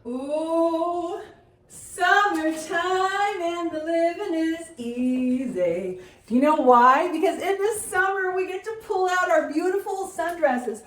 Ooh, summertime and the living is easy. Do you know why? Because in the summer we get to pull out our beautiful sundresses.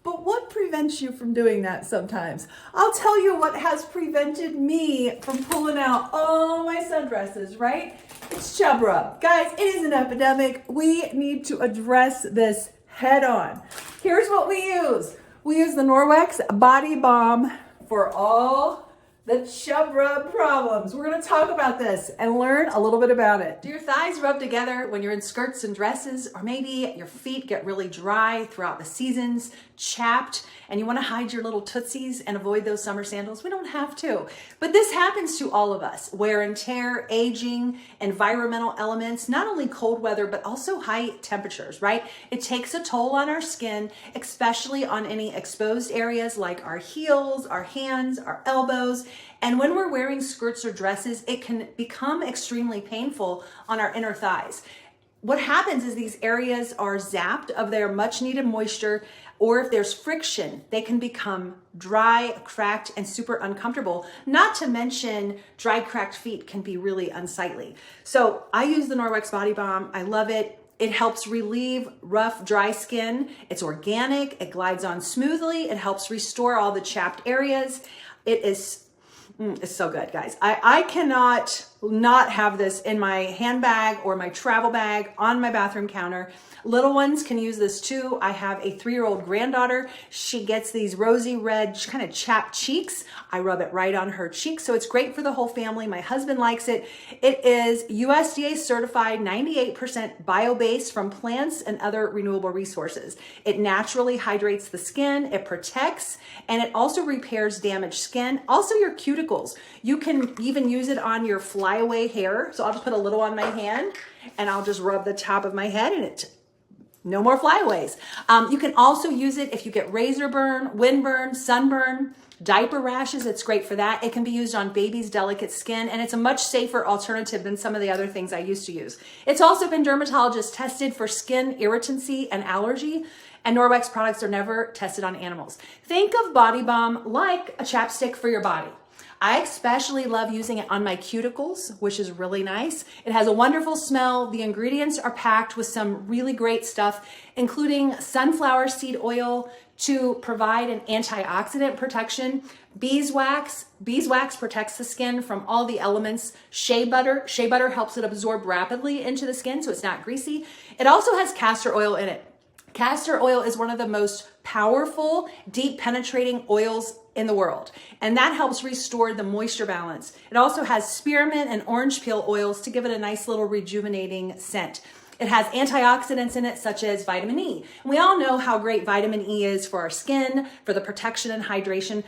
But what prevents you from doing that sometimes? I'll tell you what has prevented me from pulling out all my sundresses, right? It's Chub Rub. Guys, it is an epidemic. We need to address this head on. Here's what we use. We use the Norwex Body Balm for all the Chub Rub problems. We're gonna talk about this and learn a little bit about it. Do your thighs rub together when you're in skirts and dresses, or maybe your feet get really dry throughout the seasons, chapped, and you wanna hide your little tootsies and avoid those summer sandals? We don't have to, but this happens to all of us. Wear and tear, aging, environmental elements, not only cold weather, but also high temperatures, right? It takes a toll on our skin, especially on any exposed areas like our heels, our hands, our elbows. And when we're wearing skirts or dresses, it can become extremely painful on our inner thighs. What happens is these areas are zapped of their much needed moisture, or if there's friction, they can become dry, cracked, and super uncomfortable. Not to mention dry, cracked feet can be really unsightly. So I use the Norwex Body Balm. I love it. It helps relieve rough, dry skin. It's organic. It glides on smoothly. It helps restore all the chapped areas. It's so good, guys. I cannot not have this in my handbag or my travel bag on my bathroom counter. Little ones can use this too. I have a 3-year-old granddaughter. She gets these rosy red, kind of chapped cheeks. I rub it right on her cheeks, so it's great for the whole family. My husband likes it. It is USDA certified, 98% bio-based from plants and other renewable resources. It naturally hydrates the skin, it protects, and it also repairs damaged skin. Also your cuticles. You can even use it on your flyaway hair. So I'll just put a little on my hand and I'll just rub the top of my head and no more flyaways. You can also use it if you get razor burn, wind burn, sunburn, diaper rashes. It's great for that. It can be used on babies' delicate skin, and it's a much safer alternative than some of the other things I used to use. It's also been dermatologist tested for skin irritancy and allergy, and Norwex products are never tested on animals. Think of Body Balm like a chapstick for your body. I especially love using it on my cuticles, which is really nice. It has a wonderful smell. The ingredients are packed with some really great stuff, including sunflower seed oil to provide an antioxidant protection, beeswax. Beeswax protects the skin from all the elements. Shea butter helps it absorb rapidly into the skin so it's not greasy. It also has castor oil in it. Castor oil is one of the most powerful, deep penetrating oils in the world, and that helps restore the moisture balance. It also has spearmint and orange peel oils to give it a nice little rejuvenating scent. It has antioxidants in it, such as vitamin E. And we all know how great vitamin E is for our skin, for the protection and hydration.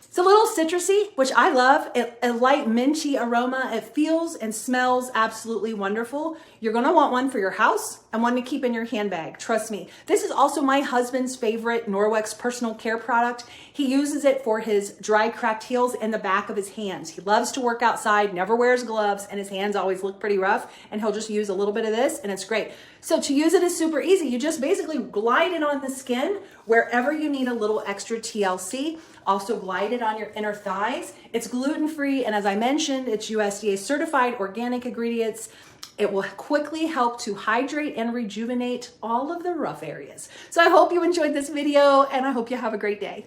It's a little citrusy, which I love. A light minty aroma. It feels and smells absolutely wonderful. You're gonna want one for your house and one to keep in your handbag, trust me. This is also my husband's favorite Norwex personal care product. He uses it for his dry, cracked heels and the back of his hands. He loves to work outside, never wears gloves, and his hands always look pretty rough, and he'll just use a little bit of this, and it's great. So to use it is super easy. You just basically glide it on the skin wherever you need a little extra TLC. Also glide it on your inner thighs. It's gluten-free, and as I mentioned, it's USDA certified, organic ingredients. It will quickly help to hydrate and rejuvenate all of the rough areas. So I hope you enjoyed this video, and I hope you have a great day.